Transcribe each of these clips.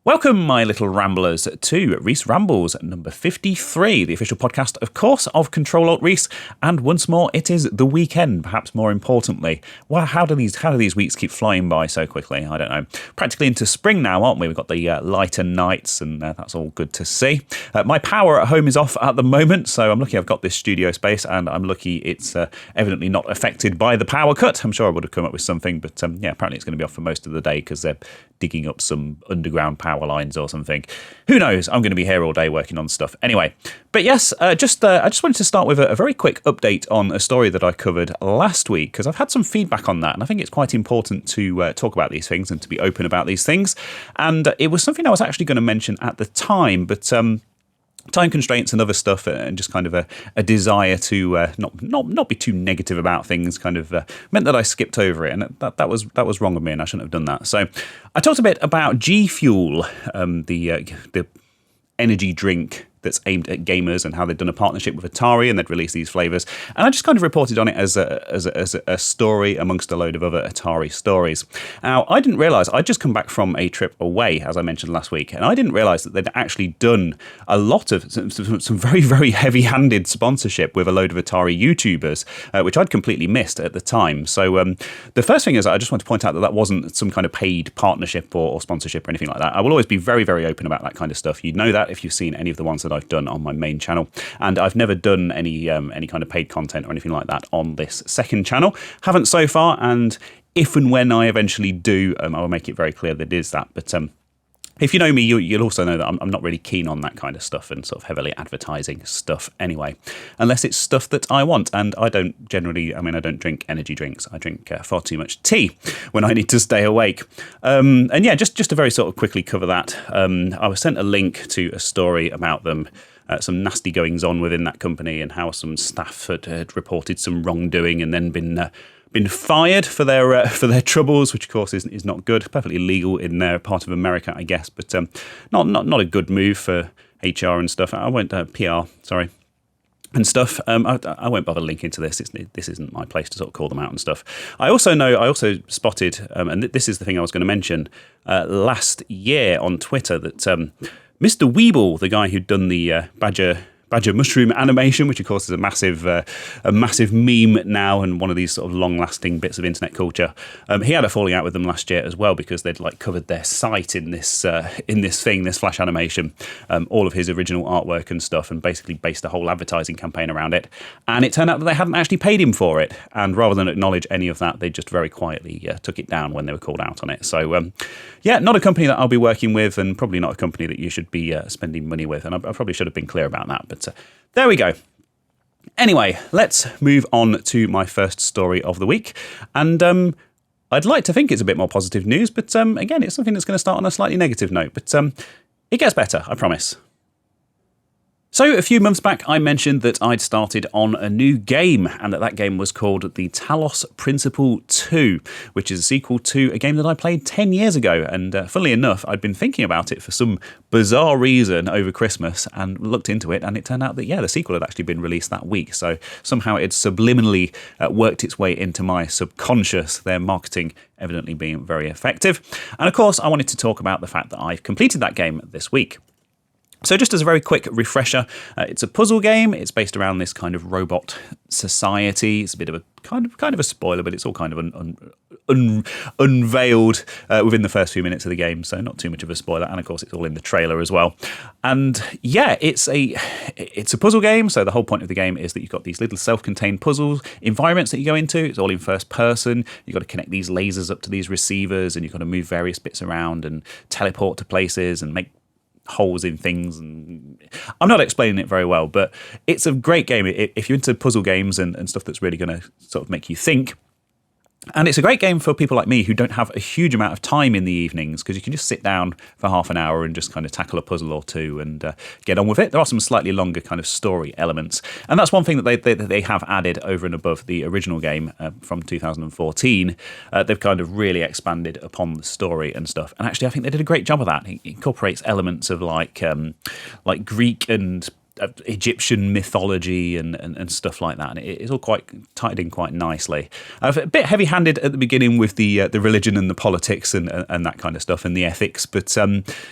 Welcome, my little ramblers, to Reese Rambles number 53, the official podcast, of course, of Control-Alt-Reese. And once more, it is the weekend, perhaps more importantly. Well, how do these weeks keep flying by so quickly? I don't know. Practically into spring now, aren't we? We've got the lighter nights, and that's all good to see. My power at home is off at the moment, so I'm lucky I've got this studio space, and I'm lucky it's evidently not affected by the power cut. I'm sure I would have come up with something, but yeah, apparently it's going to be off for most of the day because they're digging up some underground power lines or something. Who knows? I'm going to be here all day working on stuff. Anyway, but yes, I just wanted to start with a very quick update on a story that I covered last week, because I've had some feedback on that, and I think it's quite important to talk about these things and to be open about these things. And it was something I was actually going to mention at the time, but time constraints and other stuff, and just kind of a desire to not be too negative about things kind of meant that I skipped over it, and that was wrong of me, and I shouldn't have done that. So I talked a bit about G Fuel, the energy drink that's aimed at gamers, and how they'd done a partnership with Atari and they'd released these flavours. And I just kind of reported on it as a story amongst a load of other Atari stories. Now, I didn't realise, I'd just come back from a trip away, as I mentioned last week, and I didn't realise that they'd actually done a lot of some very, very heavy-handed sponsorship with a load of Atari YouTubers, which I'd completely missed at the time. So the first thing is, I just want to point out that wasn't some kind of paid partnership or sponsorship or anything like that. I will always be very, very open about that kind of stuff. You know that if you've seen any of the ones that I've done on my main channel, and I've never done any kind of paid content or anything like that on this second channel. Haven't so far, and if and when I eventually do, I will make it very clear that it is that. But if you know me, you'll also know that I'm not really keen on that kind of stuff and sort of heavily advertising stuff anyway, unless it's stuff that I want. And I don't generally, I don't drink energy drinks. I drink far too much tea when I need to stay awake. And yeah, just to very sort of quickly cover that, I was sent a link to a story about them, some nasty goings on within that company, and how some staff had reported some wrongdoing and then been fired for their troubles, which of course is not good. Perfectly legal in their part of America, I guess, but not a good move for HR and stuff. I won't PR, sorry. And stuff. I won't bother linking to this. This isn't my place to sort of call them out and stuff. I also spotted, and this is the thing I was going to mention, last year on Twitter, that Mr. Weeble, the guy who'd done the Badger mushroom animation, which of course is a massive meme now, and one of these sort of long-lasting bits of internet culture. He had a falling out with them last year as well, because they'd covered their site in this Flash animation, all of his original artwork and stuff, and basically based a whole advertising campaign around it. And it turned out that they hadn't actually paid him for it, and rather than acknowledge any of that, they just very quietly took it down when they were called out on it. So yeah, not a company that I'll be working with, and probably not a company that you should be spending money with. And I probably should have been clear about that, but there we go. Anyway, let's move on to my first story of the week. And I'd like to think it's a bit more positive news, but again, it's something that's going to start on a slightly negative note. But it gets better, I promise. So a few months back, I mentioned that I'd started on a new game, and that game was called the Talos Principle 2, which is a sequel to a game that I played 10 years ago. And funnily enough, I'd been thinking about it for some bizarre reason over Christmas and looked into it, and it turned out that, yeah, the sequel had actually been released that week. So somehow it subliminally worked its way into my subconscious, their marketing evidently being very effective. And of course, I wanted to talk about the fact that I've completed that game this week. So just as a very quick refresher, it's a puzzle game. It's based around this kind of robot society. It's a bit of a kind of a spoiler, but it's all kind of unveiled within the first few minutes of the game, so not too much of a spoiler. And of course, it's all in the trailer as well. And yeah, it's a puzzle game. So the whole point of the game is that you've got these little self-contained puzzle environments that you go into. It's all in first person. You've got to connect these lasers up to these receivers, and you've got to move various bits around and teleport to places and make holes in things. And I'm not explaining it very well, but it's a great game if you're into puzzle games and stuff that's really going to sort of make you think. And it's a great game for people like me who don't have a huge amount of time in the evenings, because you can just sit down for half an hour and just kind of tackle a puzzle or two and get on with it. There are some slightly longer kind of story elements. And that's one thing that they have added over and above the original game from 2014. They've kind of really expanded upon the story and stuff. And actually, I think they did a great job of that. It incorporates elements of like Greek and Egyptian mythology and stuff like that. And it's all quite tied in quite nicely. A bit heavy-handed at the beginning with the religion and the politics and that kind of stuff and the ethics, but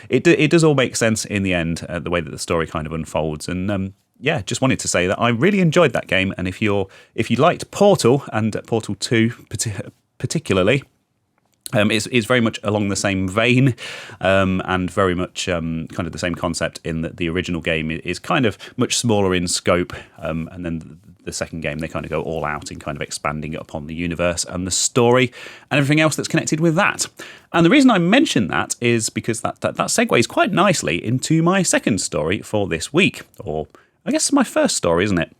it does all make sense in the end, the way that the story kind of unfolds. And yeah, just wanted to say that I really enjoyed that game. And if you liked Portal and Portal 2 particularly, it's very much along the same vein, and very much kind of the same concept in that the original game is kind of much smaller in scope, and then the second game they kind of go all out in kind of expanding it upon the universe and the story and everything else that's connected with that. And the reason I mention that is because that segues quite nicely into my second story for this week, or I guess it's my first story, isn't it?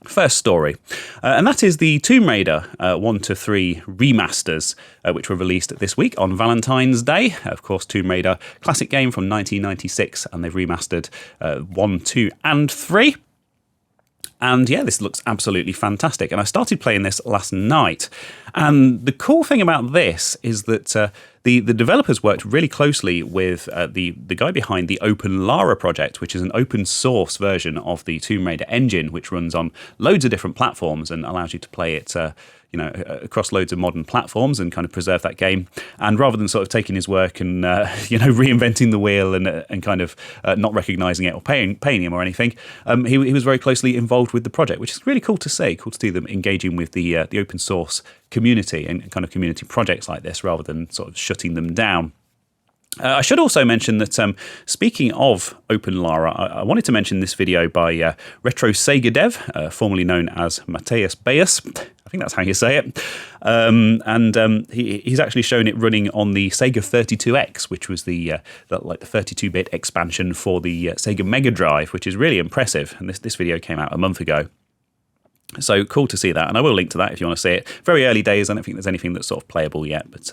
First story, and that is the Tomb Raider 1 to 3 remasters, which were released this week on Valentine's Day. Of course, Tomb Raider, classic game from 1996, and they've remastered 1, 2, and 3. And yeah, this looks absolutely fantastic. And I started playing this last night. And the cool thing about this is that the developers worked really closely with the guy behind the Open Lara project, which is an open source version of the Tomb Raider engine, which runs on loads of different platforms and allows you to play it across loads of modern platforms and kind of preserve that game. And rather than sort of taking his work and reinventing the wheel and kind of not recognizing it or paying him or anything, he was very closely involved with the project, which is really cool to see. Cool to see them engaging with the open source community and kind of community projects like this rather than sort of shutting them down. I should also mention that, speaking of Open Lara, I wanted to mention this video by Retro Sega Dev, formerly known as Mateus Bayas. I think that's how you say it. He's actually shown it running on the Sega 32X, which was the 32-bit expansion for the Sega Mega Drive, which is really impressive. And this video came out a month ago. So cool to see that. And I will link to that if you want to see it. Very early days. I don't think there's anything that's sort of playable yet, but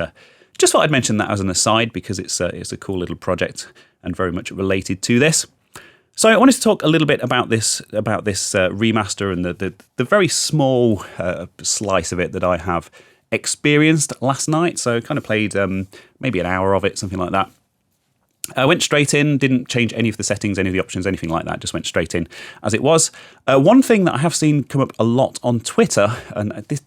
just thought I'd mention that as an aside because it's a cool little project and very much related to this. So I wanted to talk a little bit about this remaster and the very small slice of it that I have experienced last night. So I kind of played maybe an hour of it, something like that. I went straight in, didn't change any of the settings, any of the options, anything like that, just went straight in as it was. One thing that I have seen come up a lot on Twitter, and this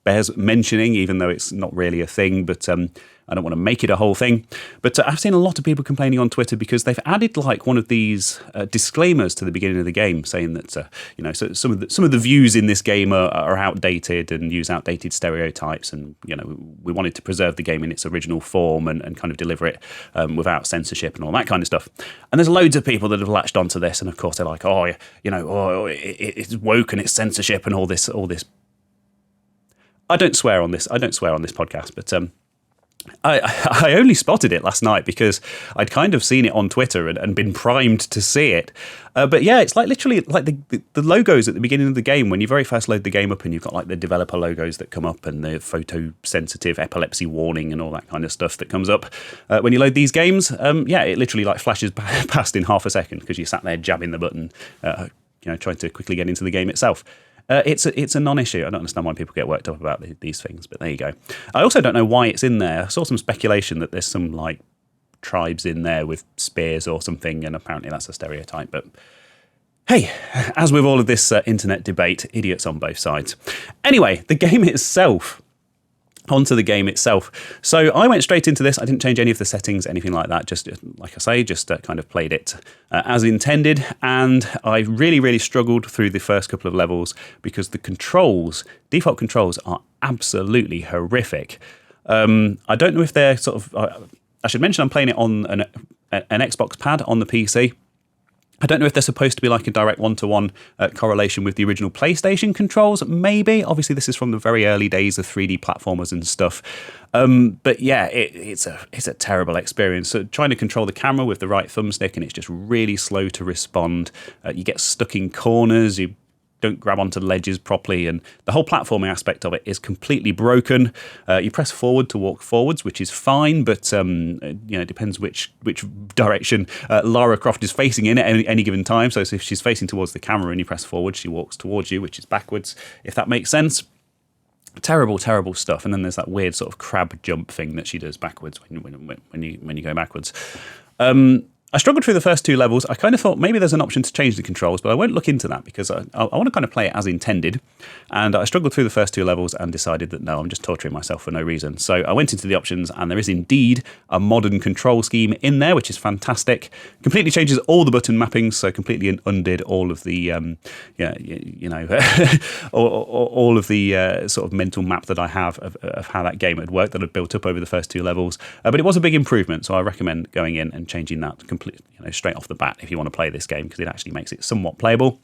bears mentioning, even though it's not really a thing, but I don't want to make it a whole thing. But I've seen a lot of people complaining on Twitter because they've added like one of these disclaimers to the beginning of the game, saying that so some of the views in this game are outdated and use outdated stereotypes, and we wanted to preserve the game in its original form and kind of deliver it without censorship and all that kind of stuff. And there's loads of people that have latched onto this, and of course they're like, it's woke and it's censorship and all this. I don't swear on this podcast, but I only spotted it last night because I'd kind of seen it on Twitter and been primed to see it. But yeah, it's like literally like the logos at the beginning of the game when you very first load the game up, and you've got like the developer logos that come up and the photosensitive epilepsy warning and all that kind of stuff that comes up when you load these games. It literally like flashes past in half a second because you sat there jabbing the button, trying to quickly get into the game itself. It's a non-issue. I don't understand why people get worked up about these things, but there you go. I also don't know why it's in there. I saw some speculation that there's some like tribes in there with spears or something, and apparently that's a stereotype. But hey, as with all of this internet debate, idiots on both sides. Anyway, the game itself. Onto the game itself. So I went straight into this. I didn't change any of the settings, anything like that. Just like I say, kind of played it as intended. And I really, really struggled through the first couple of levels because the default controls are absolutely horrific. I don't know if they're sort of... I should mention I'm playing it on an Xbox pad on the PC. I don't know if they're supposed to be like a direct one-to-one correlation with the original PlayStation controls, maybe. Obviously, this is from the very early days of 3D platformers and stuff. But yeah, it's a terrible experience. So trying to control the camera with the right thumbstick, and it's just really slow to respond. You get stuck in corners, you don't grab onto ledges properly, and the whole platforming aspect of it is completely broken. You press forward to walk forwards, which is fine, but it depends which direction Lara Croft is facing in at any given time. So if she's facing towards the camera and you press forward, she walks towards you, which is backwards, if that makes sense. Terrible, terrible stuff. And then there's that weird sort of crab jump thing that she does backwards when you go backwards. I struggled through the first 2 levels. I kind of thought maybe there's an option to change the controls, but I won't look into that because I want to kind of play it as intended. And I struggled through the first 2 levels and decided that no, I'm just torturing myself for no reason. So I went into the options, and there is indeed a modern control scheme in there, which is fantastic. Completely changes all the button mappings, so completely undid all of the, all of the sort of mental map that I have of how that game had worked that I'd built up over the first 2 levels. But it was a big improvement, so I recommend going in and changing that completely, straight off the bat if you want to play this game, because it actually makes it somewhat playable.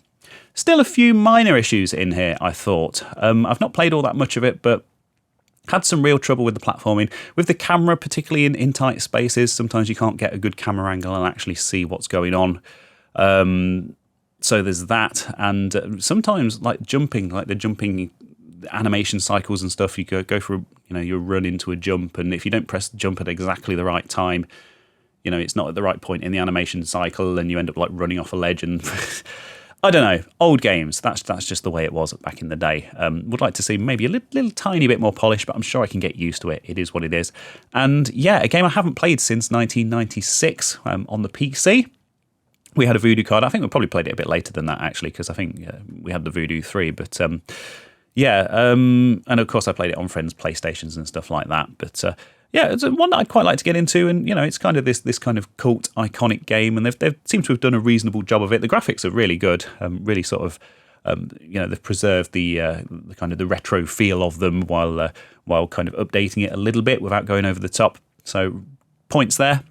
Still a few minor issues in here, I thought. I've not played all that much of it, but had some real trouble with the platforming. With the camera, particularly in tight spaces, sometimes you can't get a good camera angle and actually see what's going on. So there's that. And sometimes, like the jumping animation cycles and stuff, you go for, you run into a jump, and if you don't press the jump at exactly the right time, it's not at the right point in the animation cycle, and you end up like running off a ledge. And I don't know, old games. That's just the way it was back in the day. Would like to see maybe a little tiny bit more polish, but I'm sure I can get used to it. It is what it is. And yeah, a game I haven't played since 1996 on the PC. We had a Voodoo card. I think we probably played it a bit later than that, actually, because I think we had the Voodoo 3. But and of course I played it on friends' PlayStations and stuff like that. But yeah, it's one that I'd quite like to get into, and it's kind of this kind of cult iconic game, and they've seemed to have done a reasonable job of it. The graphics are really good, really sort of they've preserved the kind of the retro feel of them while kind of updating it a little bit without going over the top. So points there.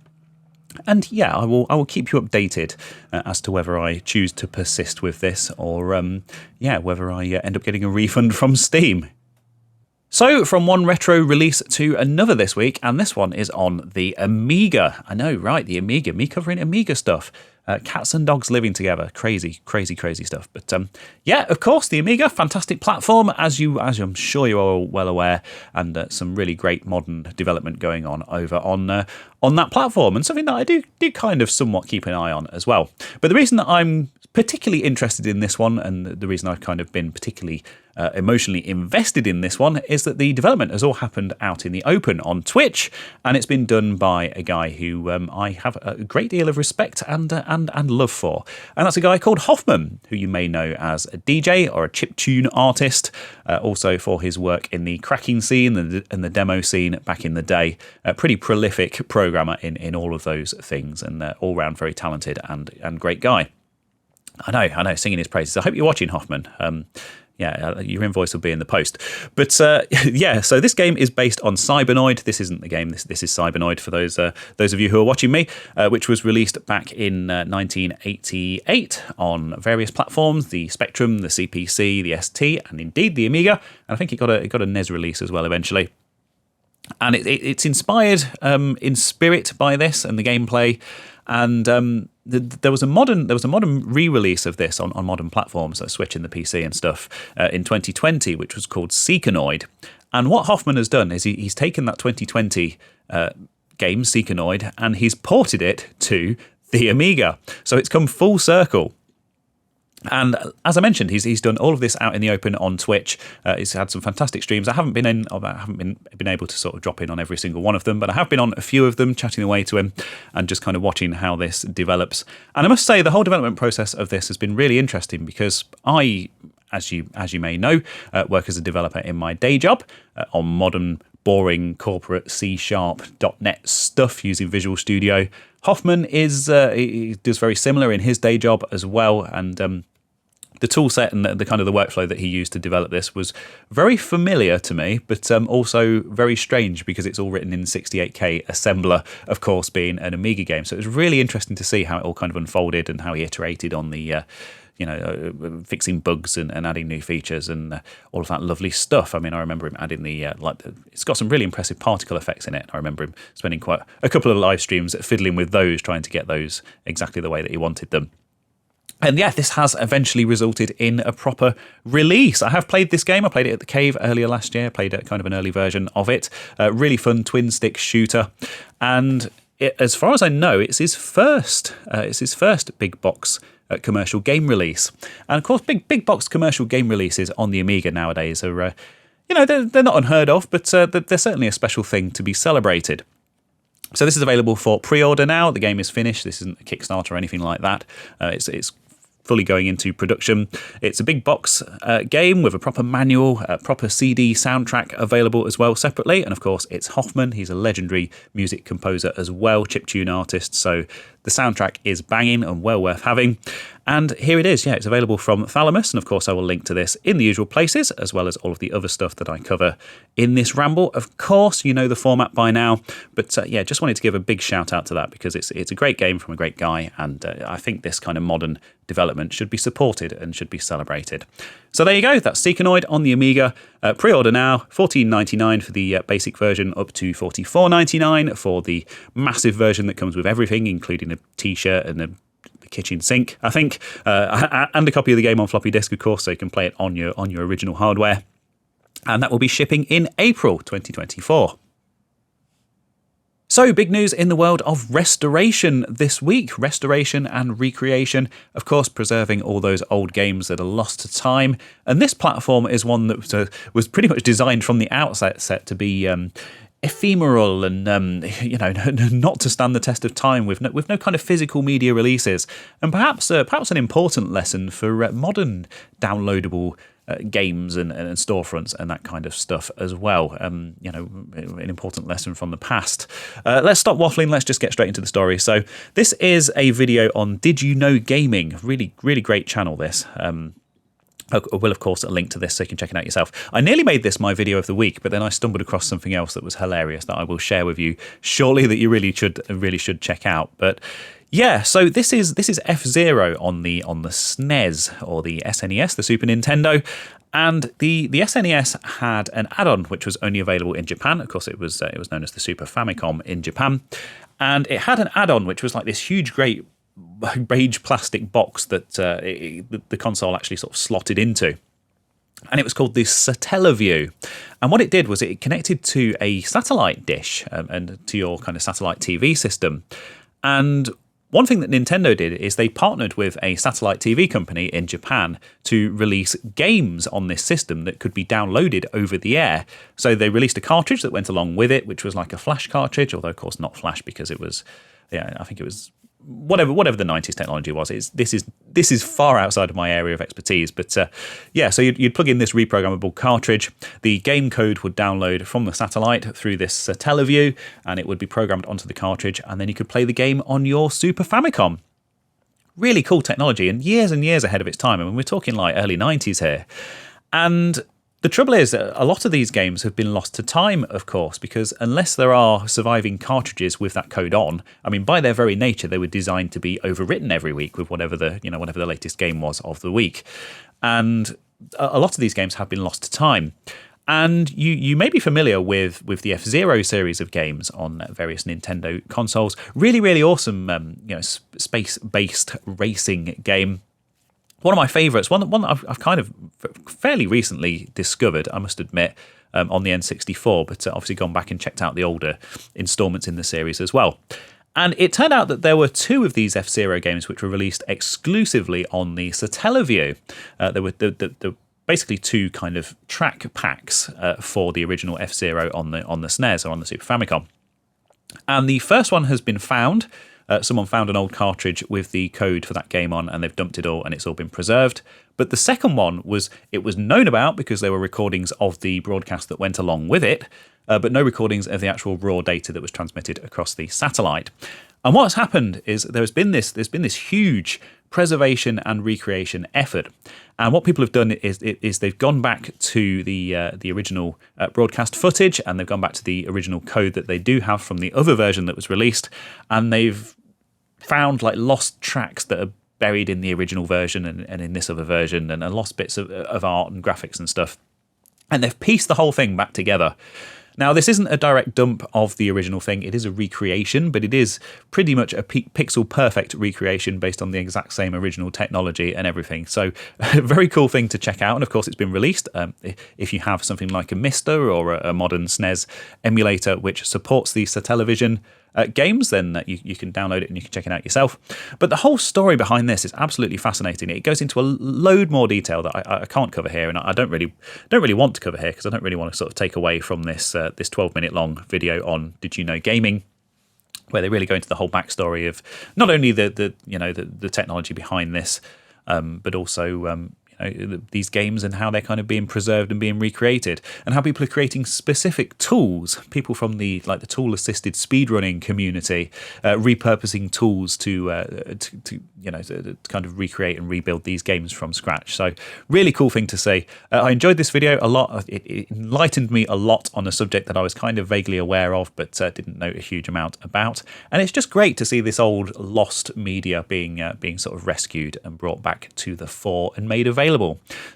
And yeah, I will keep you updated as to whether I choose to persist with this or whether I end up getting a refund from Steam. So, from one retro release to another this week, and this one is on the Amiga. I know, right, the Amiga, me covering Amiga stuff. Cats and dogs living together. Crazy, crazy, crazy stuff. But yeah, of course, the Amiga, fantastic platform, as I'm sure you are well aware, and some really great modern development going on over on that platform, and something that I do kind of somewhat keep an eye on as well. But the reason that I'm particularly interested in this one, and the reason I've kind of been particularly emotionally invested in this one, is that the development has all happened out in the open on Twitch, and it's been done by a guy who I have a great deal of respect and love for, and that's a guy called Hoffman, who you may know as a DJ or a chiptune artist, also for his work in the cracking scene and the demo scene back in the day. A pretty prolific programmer in all of those things, and all round very talented and great guy. I know, singing his praises. I hope you're watching, Hoffman. Your invoice will be in the post. But yeah, so this game is based on Cybernoid. This isn't the game. This is Cybernoid for those of you who are watching me, which was released back in 1988 on various platforms: the Spectrum, the CPC, the ST, and indeed the Amiga. And I think it got a NES release as well eventually. And it's inspired in spirit by this and the gameplay. And there was a modern re-release of this on modern platforms, like Switch and the PC and stuff, in 2020, which was called Cecconoid. And what Hoffman has done is he's taken that 2020 game, Cecconoid, and he's ported it to the Amiga. So it's come full circle. And as I mentioned, he's done all of this out in the open on Twitch. He's had some fantastic streams. I haven't been able to sort of drop in on every single one of them, but I have been on a few of them, chatting away to him and just kind of watching how this develops. And I must say, the whole development process of this has been really interesting, because I, as you may know, work as a developer in my day job on modern, boring corporate C#.NET stuff using Visual Studio. Hoffman he does very similar in his day job as well, and the tool set and the kind of the workflow that he used to develop this was very familiar to me, but also very strange, because it's all written in 68K assembler, of course, being an Amiga game. So it was really interesting to see how it all kind of unfolded and how he iterated on the fixing bugs and adding new features and all of that lovely stuff. I mean, I remember him adding it's got some really impressive particle effects in it. I remember him spending quite a couple of live streams fiddling with those, trying to get those exactly the way that he wanted them. And yeah, this has eventually resulted in a proper release. I have played this game. I played it at the Cave earlier last year. I played kind of an early version of it. Really fun twin-stick shooter. And as far as I know, it's his first big box commercial game release. And of course, big box commercial game releases on the Amiga nowadays are, they're not unheard of, but they're certainly a special thing to be celebrated. So this is available for pre-order now. The game is finished. This isn't a Kickstarter or anything like that. It's fully going into production. It's a big box game with a proper manual, a proper CD soundtrack available as well separately. And of course, it's Hoffman. He's a legendary music composer as well, chiptune artist. So the soundtrack is banging and well worth having. And here it is. Yeah, it's available from Thalamus. And of course, I will link to this in the usual places, as well as all of the other stuff that I cover in this ramble. Of course, you know the format by now. But yeah, just wanted to give a big shout out to that because it's a great game from a great guy. And I think this kind of modern development should be supported and should be celebrated. So there you go. That's Cecconoid on the Amiga. Pre-order now, $14.99 for the basic version, up to $44.99 for the massive version that comes with everything, including a T-shirt and a kitchen sink, I think, and a copy of the game on floppy disk, of course, so you can play it on your original hardware. And that will be shipping in April 2024. So, big news in the world of restoration this week. Restoration and recreation, of course, preserving all those old games that are lost to time. And this platform is one that was pretty much designed from the outset set to be ephemeral and not to stand the test of time with no kind of physical media releases, and perhaps an important lesson for modern downloadable games and storefronts and that kind of stuff as well. An important lesson from the past. Let's stop waffling. Let's just get straight into the story. So this is a video on Did You Know Gaming? Really, really great channel. This. I will, of course, link to this so you can check it out yourself. I nearly made this my video of the week, but then I stumbled across something else that was hilarious that I will share with you shortly that you really should check out. But yeah, so this is F-Zero on the SNES or the SNES, the Super Nintendo. And the SNES had an add-on which was only available in Japan. Of course, it was known as the Super Famicom in Japan. And it had an add-on which was like this huge, great beige plastic box that the console actually sort of slotted into. And it was called the Satellaview. And what it did was it connected to a satellite dish and to your kind of satellite TV system. And one thing that Nintendo did is they partnered with a satellite TV company in Japan to release games on this system that could be downloaded over the air. So they released a cartridge that went along with it, which was like a flash cartridge, although of course not flash because it was, I think it was whatever the 90s technology was. This is far outside of my area of expertise, but so you'd plug in this reprogrammable cartridge. The game code would download from the satellite through this Satellaview, and it would be programmed onto the cartridge, and then you could play the game on your Super Famicom. Really cool technology, and years ahead of its time. I mean, we're talking like early 90s here. And the trouble is that a lot of these games have been lost to time, of course, because unless there are surviving cartridges with that code on, I mean, by their very nature, they were designed to be overwritten every week with whatever the latest game was of the week. And a lot of these games have been lost to time. And you may be familiar with the F-Zero series of games on various Nintendo consoles. Really, really awesome, space-based racing game. One of my favourites, one that I've kind of fairly recently discovered, I must admit, on the N64, but obviously gone back and checked out the older installments in the series as well. And it turned out that there were two of these F-Zero games which were released exclusively on the Satellaview. There were basically two kind of track packs for the original F-Zero on the SNES or on the Super Famicom. And the first one has been found. Someone found an old cartridge with the code for that game on, and they've dumped it all, and it's all been preserved. But the second one was known about because there were recordings of the broadcast that went along with it, but no recordings of the actual raw data that was transmitted across the satellite. And what's happened is there's been this huge preservation and recreation effort. And what people have done is they've gone back to the original broadcast footage, and they've gone back to the original code that they do have from the other version that was released, and they've found like lost tracks that are buried in the original version and in this other version, and lost bits of art and graphics and stuff. And they've pieced the whole thing back together. Now, this isn't a direct dump of the original thing. It is a recreation, but it is pretty much a pixel-perfect recreation based on the exact same original technology and everything. So, a very cool thing to check out. And, of course, it's been released. If you have something like a Mister or a modern SNES emulator which supports the Satellaview games, then you can download it and you can check it out yourself. But the whole story behind this is absolutely fascinating. It goes into a load more detail that I can't cover here, and I don't really want to cover here because I don't really want to sort of take away from this 12-minute long video on Did You Know Gaming. where they really go into the whole backstory of not only the technology behind this, but also these games and how they're kind of being preserved and being recreated, and how people are creating specific tools. People from the tool-assisted speedrunning community repurposing tools to kind of recreate and rebuild these games from scratch. So really cool thing to see. I enjoyed this video a lot. It enlightened me a lot on a subject that I was kind of vaguely aware of, but didn't know a huge amount about. And it's just great to see this old lost media being sort of rescued and brought back to the fore and made available.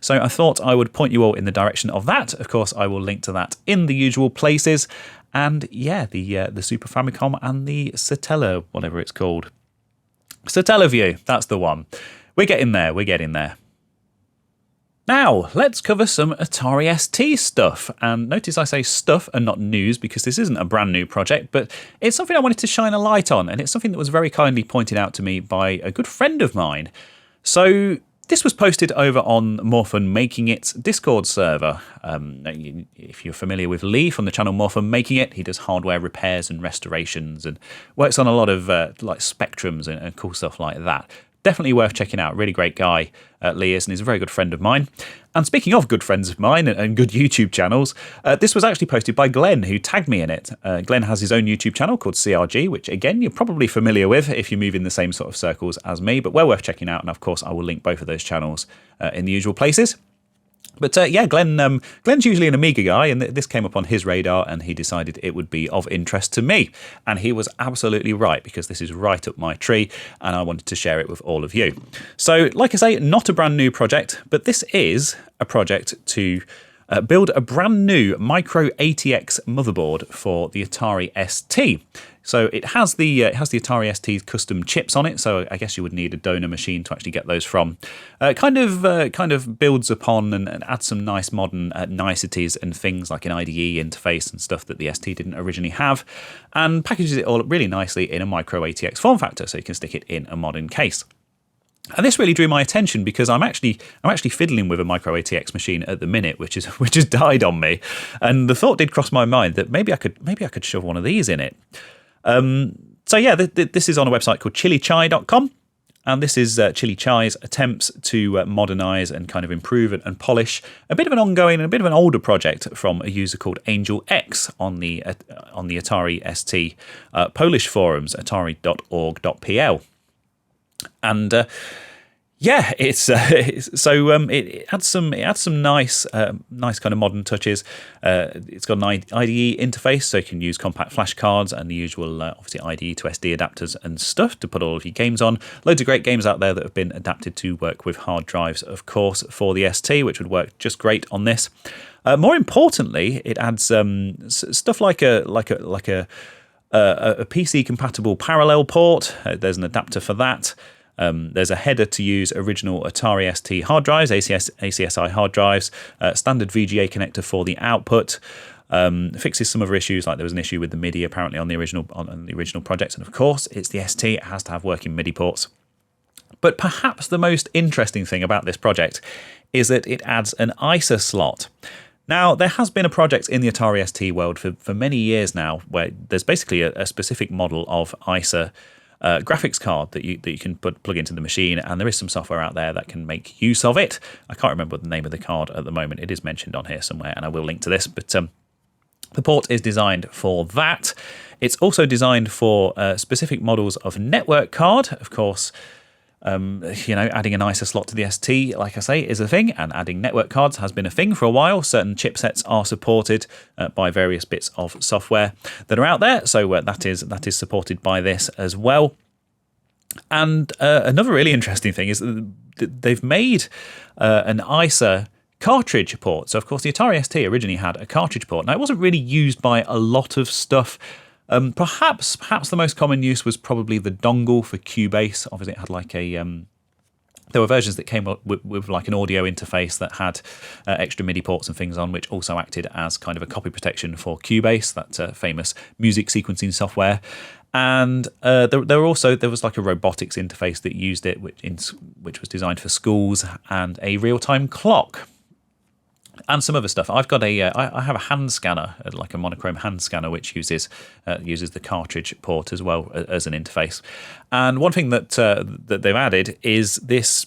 So I thought I would point you all in the direction of that. Of course, I will link to that in the usual places. And yeah, the Super Famicom and the Satella, whatever it's called. Satellaview, that's the one. We're getting there, we're getting there. Now, let's cover some Atari ST stuff. And notice I say stuff and not news, because this isn't a brand new project, but it's something I wanted to shine a light on. And it's something that was very kindly pointed out to me by a good friend of mine. So this was posted over on More Fun Making It Discord server. If you're familiar with Lee from the channel More Fun Making It, he does hardware repairs and restorations and works on a lot of like Spectrums and cool stuff like that. Definitely worth checking out. Really great guy, Lee is, and he's a very good friend of mine. And speaking of good friends of mine and good YouTube channels, this was actually posted by Glenn, who tagged me in it. Glenn has his own YouTube channel called CRG, which, again, you're probably familiar with if you move in the same sort of circles as me, but well worth checking out. And, of course, I will link both of those channels in the usual places. But yeah, Glenn's usually an Amiga guy, and this came up on his radar, and he decided it would be of interest to me. And he was absolutely right, because this is right up my tree, and I wanted to share it with all of you. So, like I say, not a brand new project, but this is a project to build a brand new microATX motherboard for the Atari ST. So it has the Atari ST custom chips on it. So I guess you would need a donor machine to actually get those from. Kind of builds upon and adds some nice modern niceties and things like an IDE interface and stuff that the ST didn't originally have, and packages it all up really nicely in a microATX form factor, so you can stick it in a modern case. And this really drew my attention, because I'm actually fiddling with a microATX machine at the minute, which has died on me, and the thought did cross my mind that maybe I could shove one of these in it. So yeah, this is on a website called chilichai.com, and this is Chili Chai's attempts to modernise and kind of improve and polish a bit of an ongoing and a bit of an older project from a user called Angel X on the Atari ST Polish forums, atari.org.pl. And yeah, it adds some nice kind of modern touches. It's got an IDE interface, so you can use compact flash cards and the usual obviously IDE to SD adapters and stuff to put all of your games on. Loads of great games out there that have been adapted to work with hard drives, of course, for the ST, which would work just great on this. More importantly, it adds stuff like a PC compatible parallel port. There's an adapter for that. There's a header to use original Atari ST hard drives, ACSI hard drives, standard VGA connector for the output. Fixes some other issues, like there was an issue with the MIDI apparently on the original project, and of course it's the ST, it has to have working MIDI ports. But perhaps the most interesting thing about this project is that it adds an ISA slot. Now, there has been a project in the Atari ST world for many years now where there's basically a specific model of ISA graphics card that you can plug into the machine, and there is some software out there that can make use of it. I can't remember the name of the card at the moment. It is mentioned on here somewhere, and I will link to this, but the port is designed for that. It's also designed for specific models of network card. Of course, adding an ISA slot to the ST, like I say, is a thing, and adding network cards has been a thing for a while. Certain chipsets are supported by various bits of software that are out there, so that is supported by this as well. And another really interesting thing is that they've made an ISA cartridge port. So, of course, the Atari ST originally had a cartridge port. Now, it wasn't really used by a lot of stuff. Perhaps the most common use was probably the dongle for Cubase. Obviously, it had like a... there were versions that came up with like an audio interface that had extra MIDI ports and things on, which also acted as kind of a copy protection for Cubase, that famous music sequencing software. And there was like a robotics interface that used it, which was designed for schools, and a real-time clock. and some other stuff. I've got I have a hand scanner, like a monochrome hand scanner, which uses the cartridge port as well as an interface. And one thing that they've added is this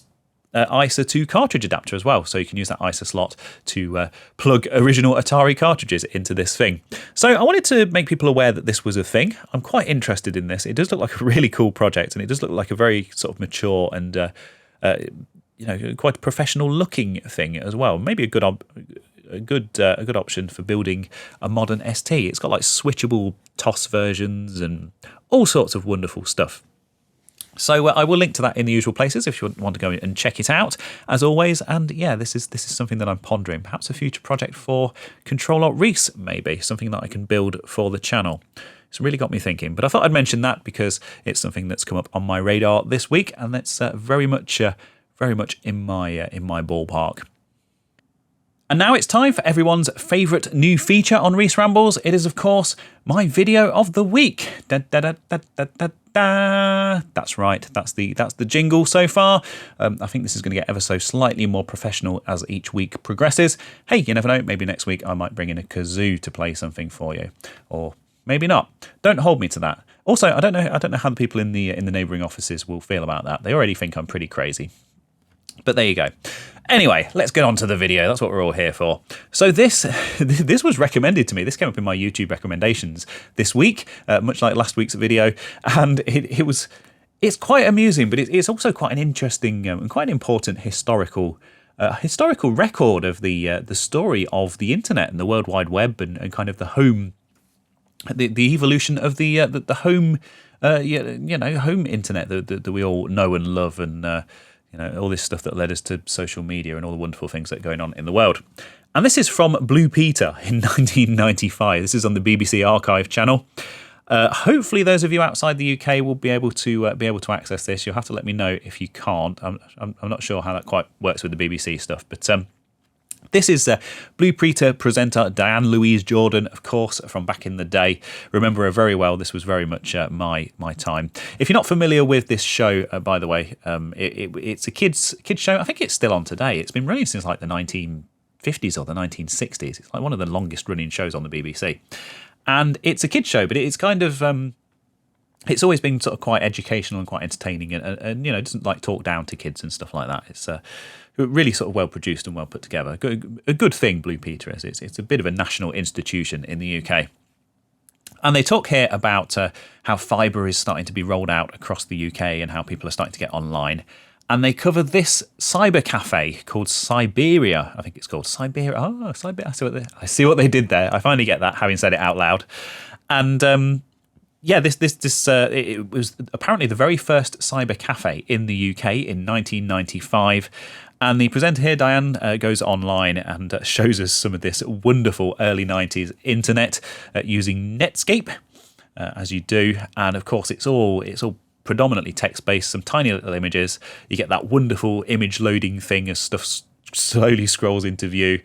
ISA to cartridge adapter as well, so you can use that ISA slot to plug original Atari cartridges into this thing. So I wanted to make people aware that this was a thing. I'm quite interested in this. It does look like a really cool project, and it does look like a very sort of mature and quite a professional looking thing as well. Maybe a good option for building a modern ST. It's got like switchable TOS versions and all sorts of wonderful stuff. So I will link to that in the usual places if you want to go and check it out, as always. And yeah, this is something that I'm pondering. Perhaps a future project for Control-Alt-Reese, maybe. Something that I can build for the channel. It's really got me thinking. But I thought I'd mention that because it's something that's come up on my radar this week, and that's very much in my ballpark. And now it's time for everyone's favourite new feature on Reese Rambles. It is, of course, my video of the week. Da, da, da, da, da, da, da. That's right. That's the jingle so far. I think this is going to get ever so slightly more professional as each week progresses. Hey, you never know. Maybe next week I might bring in a kazoo to play something for you, or maybe not. Don't hold me to that. Also, I don't know how the people in the neighbouring offices will feel about that. They already think I'm pretty crazy. But there you go. Anyway, let's get on to the video. That's what we're all here for. So this was recommended to me. This came up in my YouTube recommendations this week, much like last week's video, and it's quite amusing, but it's also quite an interesting and quite an important historical record of the story of the internet and the World Wide Web and kind of the evolution of the home home internet that we all know and love, and all this stuff that led us to social media and all the wonderful things that are going on in the world. And this is from Blue Peter in 1995. This is on the BBC Archive channel. Hopefully, those of you outside the UK will be able to access this. You'll have to let me know if you can't. I'm not sure how that quite works with the BBC stuff, but this is Blue Peter presenter Diane Louise Jordan, of course, from back in the day. Remember her very well. This was very much my time. If you're not familiar with this show, by the way, it's a kids show. I think it's still on today. It's been running since like the 1950s or the 1960s. It's like one of the longest running shows on the BBC. And it's a kids show, but it's kind of it's always been sort of quite educational and quite entertaining, and it doesn't like talk down to kids and stuff like that. It's really sort of well produced and well put together. A good thing, Blue Peter is. It's a bit of a national institution in the UK. And they talk here about how fibre is starting to be rolled out across the UK and how people are starting to get online. And they cover this cyber cafe called Siberia. I think it's called Siberia. Oh, Siberia. I see what they did there. I finally get that, having said it out loud. And it was apparently the very first cyber cafe in the UK in 1995. And the presenter here, Diane, goes online and shows us some of this wonderful early 90s internet using Netscape, as you do. And of course, it's all predominantly text-based, some tiny little images. You get that wonderful image loading thing as stuff slowly scrolls into view.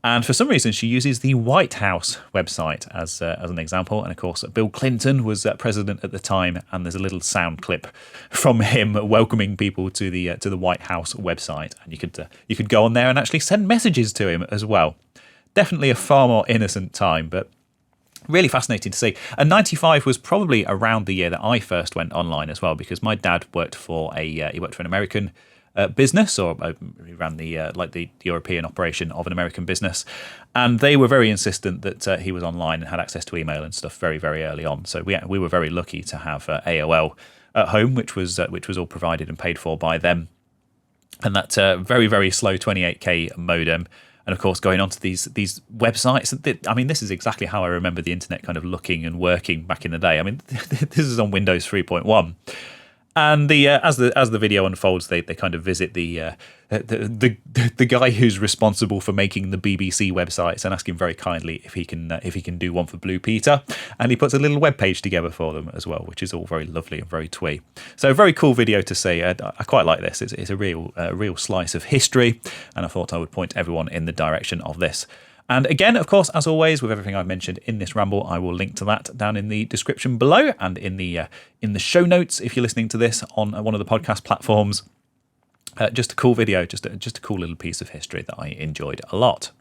And for some reason, she uses the White House website as an example. And of course, Bill Clinton was president at the time, and there's a little sound clip from him welcoming people to the White House website. And you could go on there and actually send messages to him as well. Definitely a far more innocent time, but really fascinating to see. And 95 was probably around the year that I first went online as well, because my dad worked for an American business, or he ran the European operation of an American business, and they were very insistent that he was online and had access to email and stuff very, very early on. So we were very lucky to have AOL at home, which was all provided and paid for by them, and that very, very slow 28K modem. And of course, going onto these websites, I mean, this is exactly how I remember the internet kind of looking and working back in the day. I mean, this is on Windows 3.1. And as the video unfolds, they kind of visit the guy who's responsible for making the BBC websites and ask him very kindly if he can do one for Blue Peter, and he puts a little web page together for them as well, which is all very lovely and very twee. So a very cool video to see. I quite like this. It's a real slice of history, and I thought I would point everyone in the direction of this. And again, of course, as always, with everything I've mentioned in this ramble, I will link to that down in the description below and in the show notes if you're listening to this on one of the podcast platforms. Just a cool video, just a cool little piece of history that I enjoyed a lot.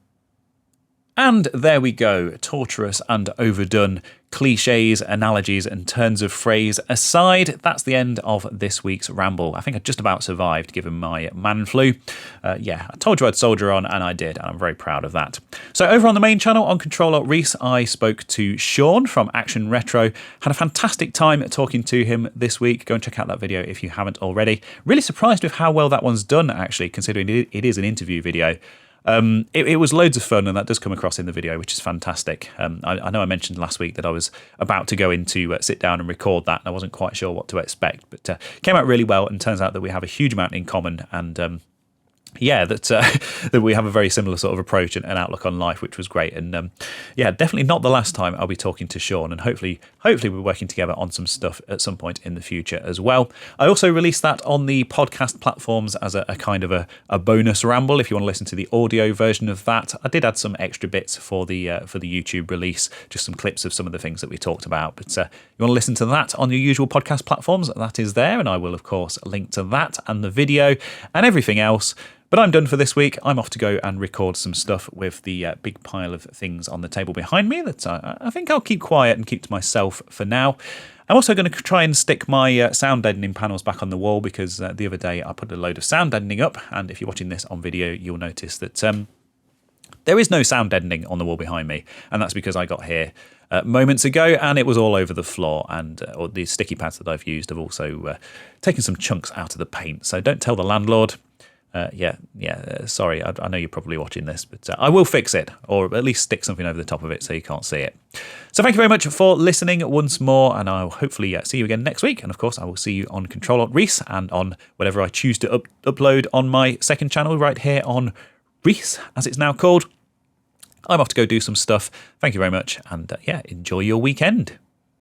And there we go, torturous and overdone cliches, analogies, and turns of phrase aside, that's the end of this week's ramble. I think I just about survived given my man flu. Yeah, I told you I'd soldier on, and I did, and I'm very proud of that. So over on the main channel on Control-Alt-Reese, I spoke to Sean from Action Retro. Had a fantastic time talking to him this week. Go and check out that video if you haven't already. Really surprised with how well that one's done, actually, considering it is an interview video. It was loads of fun, and that does come across in the video, which is fantastic. I know I mentioned last week that I was about to go in to sit down and record that, and I wasn't quite sure what to expect, but came out really well, and turns out that we have a huge amount in common, and yeah, that we have a very similar sort of approach and outlook on life, which was great. And yeah, definitely not the last time I'll be talking to Sean, and hopefully we're working together on some stuff at some point in the future as well. I also released that on the podcast platforms as a kind of a bonus ramble. If you want to listen to the audio version of that, I did add some extra bits for the YouTube release, just some clips of some of the things that we talked about. But you want to listen to that on your usual podcast platforms, that is there, and I will of course link to that and the video and everything else. But I'm done for this week. I'm off to go and record some stuff with the big pile of things on the table behind me that I think I'll keep quiet and keep to myself for now. I'm also going to try and stick my sound deadening panels back on the wall, because the other day I put a load of sound deadening up, and if you're watching this on video, you'll notice that there is no sound deadening on the wall behind me, and that's because I got here moments ago and it was all over the floor, and or the sticky pads that I've used have also taken some chunks out of the paint. So don't tell the landlord. Sorry, I know you're probably watching this, but I will fix it, or at least stick something over the top of it so you can't see it. So thank you very much for listening once more, and I'll hopefully see you again next week. And of course, I will see you on Control-Alt-Reese and on whatever I choose to upload on my second channel right here on Reese, as it's now called. I'm off to go do some stuff. Thank you very much, and yeah, enjoy your weekend.